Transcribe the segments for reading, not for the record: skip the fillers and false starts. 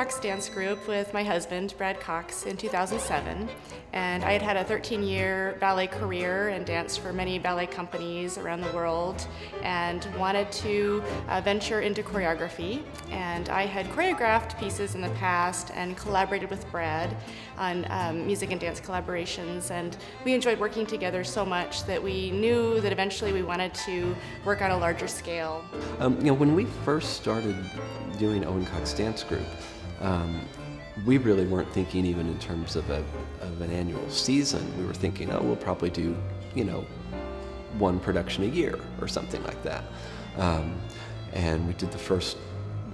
Cox Dance Group with my husband, Brad Cox, in 2007. And I had a 13-year ballet career and danced for many ballet companies around the world and wanted to venture into choreography. And I had choreographed pieces in the past and collaborated with Brad on music and dance collaborations. And we enjoyed working together so much that we knew that eventually we wanted to work on a larger scale. When we first started doing Owen Cox Dance Group, we really weren't thinking even in terms of an annual season. We were thinking, oh, we'll probably do, one production a year or something like that. And we did the first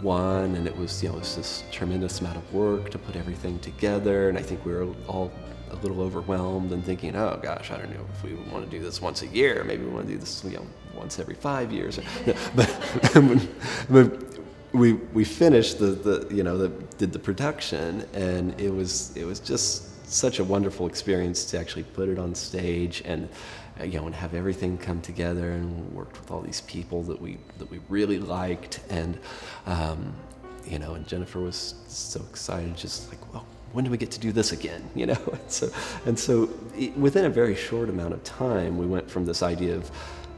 one, and it was, it was this tremendous amount of work to put everything together. And I think we were all a little overwhelmed and thinking, oh gosh, I don't know if we want to do this once a year. Maybe we want to do this, once every 5 years. But we finished did the production, and it was just such a wonderful experience to actually put it on stage and and have everything come together, and worked with all these people that we really liked, and and Jennifer was so excited, just like, well, when do we get to do this again? And so within a very short amount of time, we went from this idea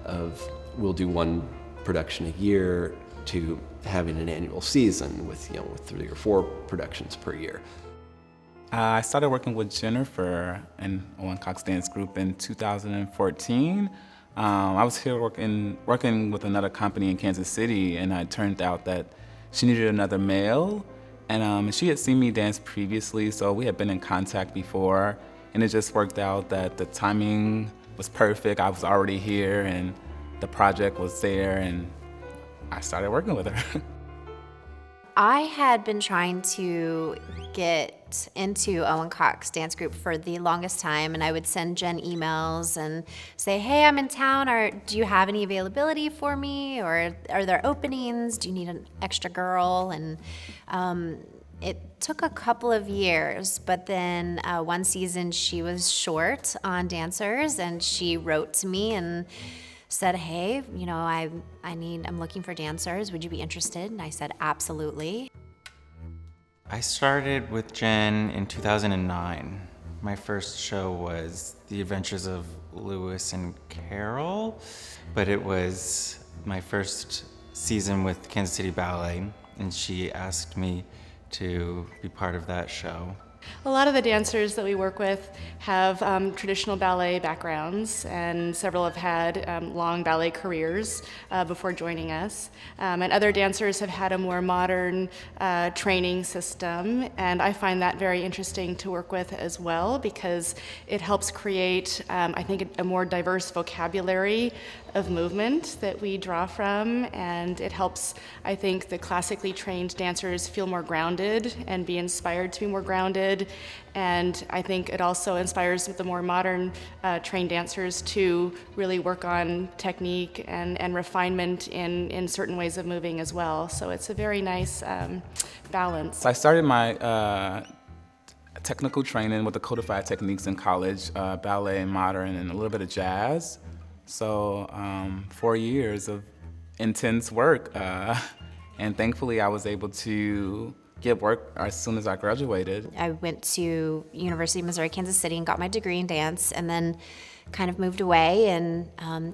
of we'll do one production a year to having an annual season with 3 or 4 productions per year. I started working with Jennifer and Owen Cox Dance Group in 2014. I was here working with another company in Kansas City, and it turned out that she needed another male, and she had seen me dance previously, so we had been in contact before, and it just worked out that the timing was perfect. I was already here, and the project was there, and I started working with her. I had been trying to get into Owen Cox Dance Group for the longest time, and I would send Jen emails and say, hey, I'm in town, or do you have any availability for me, or are there openings, do you need an extra girl? And it took a couple of years, but then one season she was short on dancers, and she wrote to me and said, hey, I'm looking for dancers. Would you be interested? And I said, absolutely. I started with Jen in 2009. My first show was The Adventures of Lewis and Carol, but it was my first season with Kansas City Ballet, and she asked me to be part of that show. A lot of the dancers that we work with have traditional ballet backgrounds, and several have had long ballet careers before joining us. And other dancers have had a more modern training system, and I find that very interesting to work with as well, because it helps create, I think, a more diverse vocabulary of movement that we draw from, and it helps, I think, the classically trained dancers feel more grounded and be inspired to be more grounded. And I think it also inspires the more modern trained dancers to really work on technique and refinement in certain ways of moving as well. So it's a very nice balance. I started my technical training with the codified techniques in college, ballet and modern, and a little bit of jazz. So 4 years of intense work, and thankfully I was able to get work as soon as I graduated. I went to University of Missouri, Kansas City, and got my degree in dance, and then kind of moved away and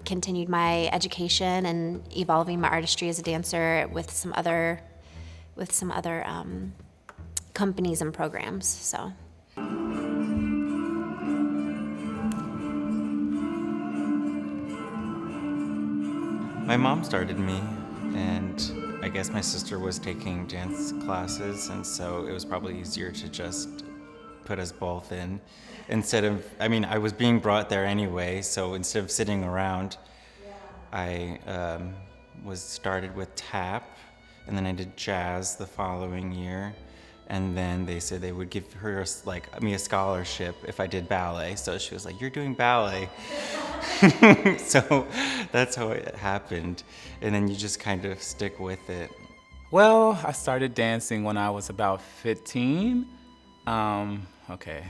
continued my education and evolving my artistry as a dancer with some other companies and programs. So. My mom started me, and I guess my sister was taking dance classes, and so it was probably easier to just put us both in. I was being brought there anyway, so instead of sitting around, I was started with tap, and then I did jazz the following year, and then they said they would give me a scholarship if I did ballet. So she was like, "You're doing ballet." So that's how it happened, and then you just kind of stick with it. Well, I started dancing when I was about 15. Okay,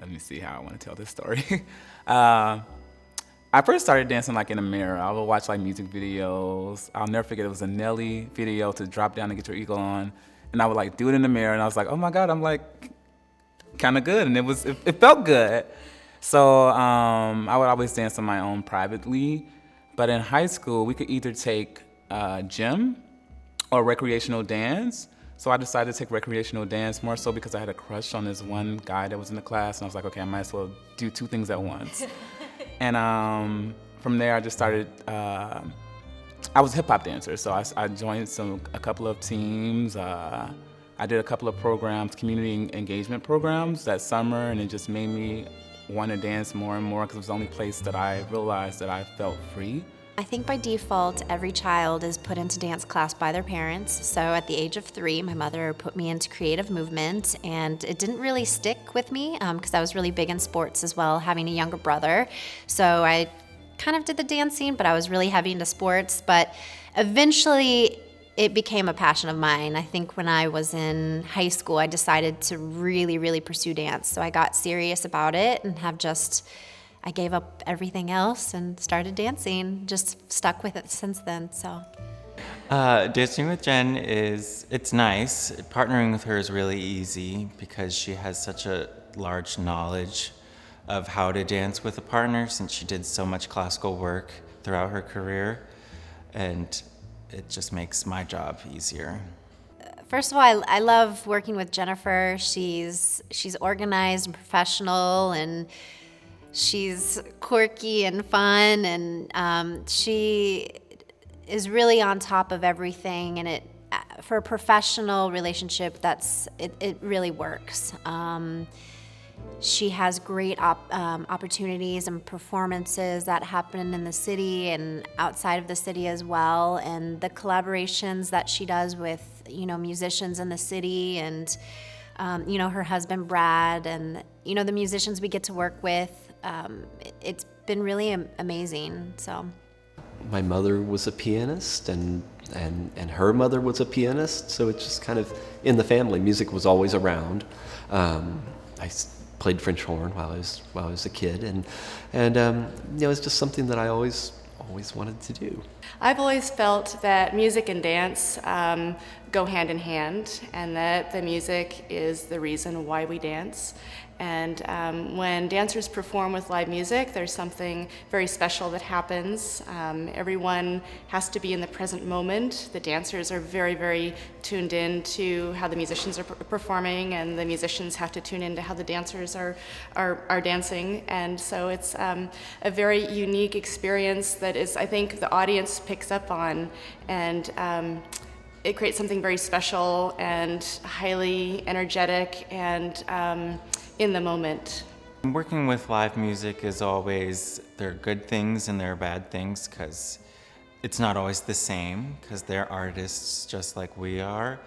let me see how I want to tell this story. I first started dancing in a mirror. I would watch music videos. I'll never forget, it was a Nelly video to Drop Down and Get Your Eagle On. and I would like do it in the mirror, and I was like, oh my God, I'm like kind of good, and it felt good. So I would always dance on my own privately, but in high school we could either take gym or recreational dance. So I decided to take recreational dance more so because I had a crush on this one guy that was in the class, and I was like, okay, I might as well do two things at once. And from there I just started. I was a hip hop dancer, so I joined a couple of teams. I did a couple of programs, community engagement programs that summer, and it just made me want to dance more and more because it was the only place that I realized that I felt free. I think by default, every child is put into dance class by their parents. So at the age of 3, my mother put me into creative movement, and it didn't really stick with me because I was really big in sports as well, having a younger brother. So I kind of did the dancing, but I was really heavy into sports. But eventually, it became a passion of mine. I think when I was in high school, I decided to really, really pursue dance. So I got serious about it and I gave up everything else and started dancing. Just stuck with it since then, so. Dancing with Jen it's nice. Partnering with her is really easy because she has such a large knowledge of how to dance with a partner since she did so much classical work throughout her career. And it just makes my job easier. First of all, I love working with Jennifer. She's organized and professional, and she's quirky and fun, and she is really on top of everything. And for a professional relationship, it really works. She has great opportunities and performances that happen in the city and outside of the city as well. And the collaborations that she does with, musicians in the city and, her husband, Brad, and, the musicians we get to work with, it's been really amazing, so. My mother was a pianist, and her mother was a pianist, so it's just kind of in the family. Music was always around. I played French horn while I was a kid, and it's just something that I always wanted to do. I've always felt that music and dance go hand in hand, and that the music is the reason why we dance. And when dancers perform with live music, there's something very special that happens. Everyone has to be in the present moment. The dancers are very, very tuned in to how the musicians are performing, and the musicians have to tune in to how the dancers are dancing. And so it's a very unique experience that I think the audience picks up on, and it creates something very special and highly energetic and in the moment. Working with live music is always, there are good things and there are bad things because it's not always the same because they're artists just like we are.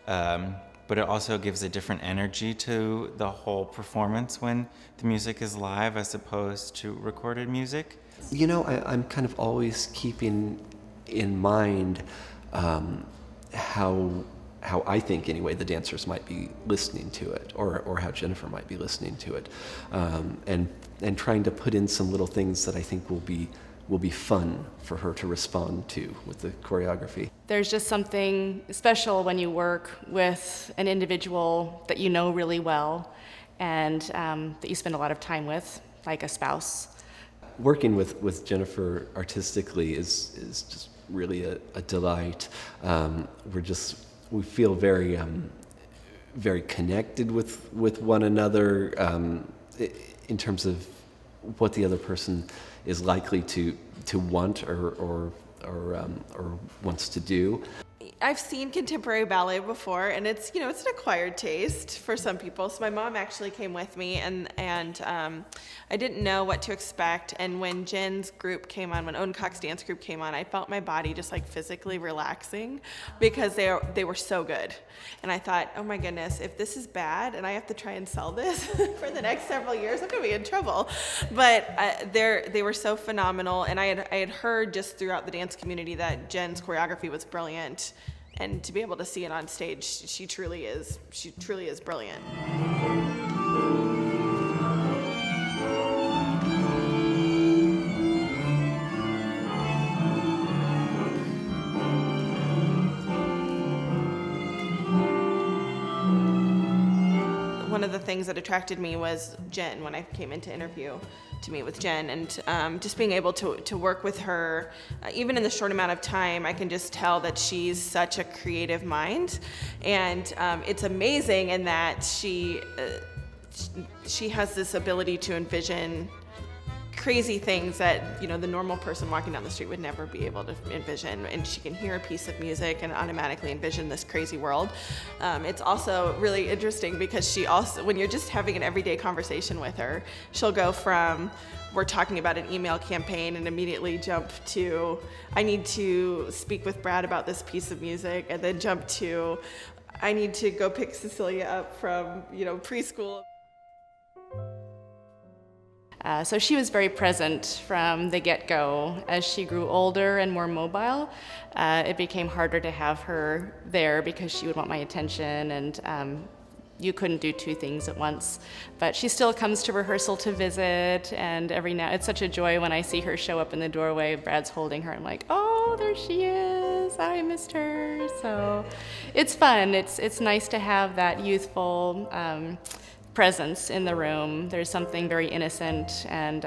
But it also gives a different energy to the whole performance when the music is live as opposed to recorded music. I'm kind of always keeping in mind how I think, anyway, the dancers might be listening to it, or how Jennifer might be listening to it, and trying to put in some little things that I think will be fun for her to respond to with the choreography. There's just something special when you work with an individual that you know really well, and that you spend a lot of time with, like a spouse. Working with Jennifer artistically is just really a delight. We feel very very connected with one another in terms of what the other person is likely to want or wants to do. I've seen contemporary ballet before, and it's an acquired taste for some people. So my mom actually came with me, and I didn't know what to expect. And when Jen's group came on, when Owen Cox Dance Group came on, I felt my body just like physically relaxing because they were so good. And I thought, oh my goodness, if this is bad and I have to try and sell this for the next several years, I'm gonna be in trouble. But they were so phenomenal, and I had heard just throughout the dance community that Jen's choreography was brilliant. And to be able to see it on stage, she truly is brilliant. of the things that attracted me was Jen when I came in to interview to meet with Jen, and just being able to work with her, even in the short amount of time, I can just tell that she's such a creative mind, and it's amazing in that she has this ability to envision crazy things that the normal person walking down the street would never be able to envision, and she can hear a piece of music and automatically envision this crazy world. It's also really interesting because she also, when you're just having an everyday conversation with her, she'll go from we're talking about an email campaign and immediately jump to I need to speak with Brad about this piece of music, and then jump to I need to go pick Cecilia up from preschool. So she was very present from the get-go. As she grew older and more mobile, it became harder to have her there because she would want my attention, and you couldn't do two things at once. But she still comes to rehearsal to visit, and it's such a joy when I see her show up in the doorway. Brad's holding her. I'm like, oh, there she is. I missed her. So it's fun. It's nice to have that youthful presence in the room. There's something very innocent and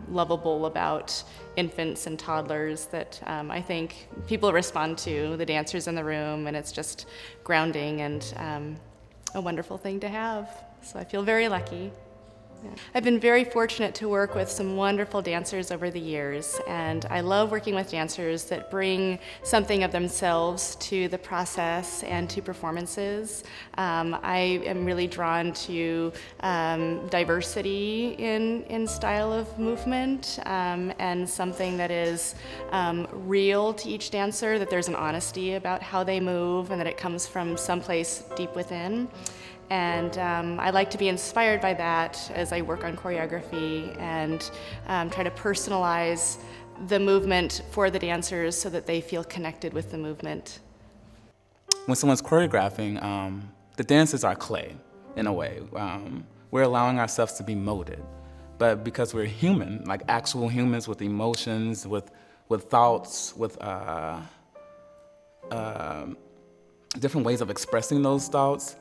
lovable about infants and toddlers that I think people respond to, the dancers in the room, and it's just grounding and a wonderful thing to have. So I feel very lucky. Yeah. I've been very fortunate to work with some wonderful dancers over the years, and I love working with dancers that bring something of themselves to the process and to performances. I am really drawn to diversity in style of movement, and something that is real to each dancer, that there's an honesty about how they move and that it comes from someplace deep within. And I like to be inspired by that as I work on choreography and try to personalize the movement for the dancers so that they feel connected with the movement. When someone's choreographing, the dances are clay, in a way. We're allowing ourselves to be molded. But because we're human, like actual humans with emotions, with thoughts, with different ways of expressing those thoughts,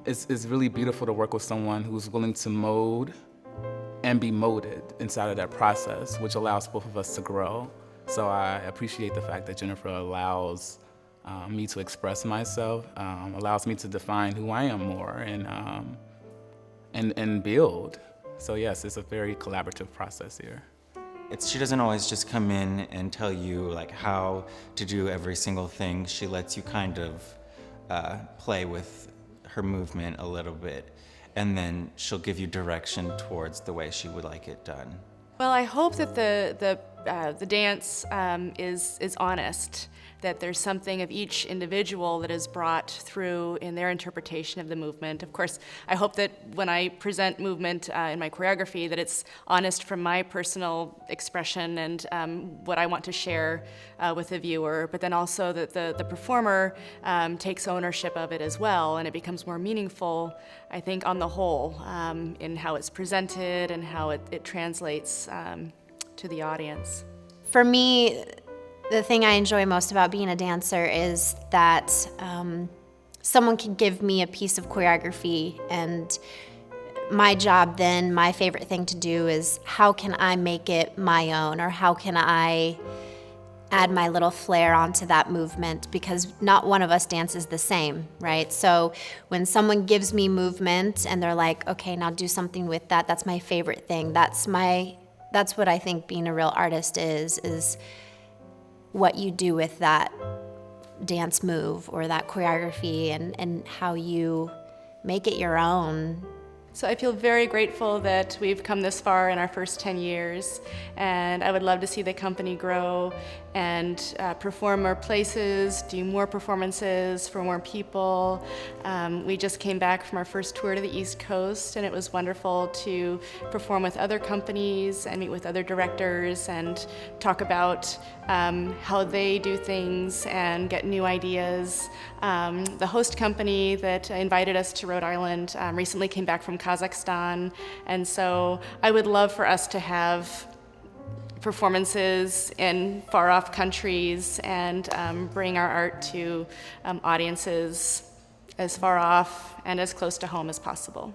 it's really beautiful to work with someone who's willing to mold and be molded inside of that process, which allows both of us to grow. So I appreciate the fact that Jennifer allows me to express myself, allows me to define who I am more and build. So yes, it's a very collaborative process here. She doesn't always just come in and tell you like how to do every single thing. She lets you kind of play with her movement a little bit, and then she'll give you direction towards the way she would like it done. Well, I hope that the dance is honest, that there's something of each individual that is brought through in their interpretation of the movement. Of course, I hope that when I present movement in my choreography, that it's honest from my personal expression and what I want to share with the viewer, but then also that the performer takes ownership of it as well, and it becomes more meaningful, I think, on the whole, in how it's presented and how it translates to the audience. For me, the thing I enjoy most about being a dancer is that someone can give me a piece of choreography, and my job then, my favorite thing to do is how can I make it my own, or how can I add my little flair onto that movement, because not one of us dances the same, right? So when someone gives me movement and they're like, okay, now do something with that, that's my favorite thing. That's what I think being a real artist is what you do with that dance move or that choreography and how you make it your own. So I feel very grateful that we've come this far in our first 10 years, and I would love to see the company grow and perform more places, do more performances for more people. We just came back from our first tour to the East Coast, and it was wonderful to perform with other companies and meet with other directors and talk about how they do things and get new ideas. The host company that invited us to Rhode Island recently came back from Kazakhstan, and so I would love for us to have performances in far-off countries and bring our art to audiences as far off and as close to home as possible.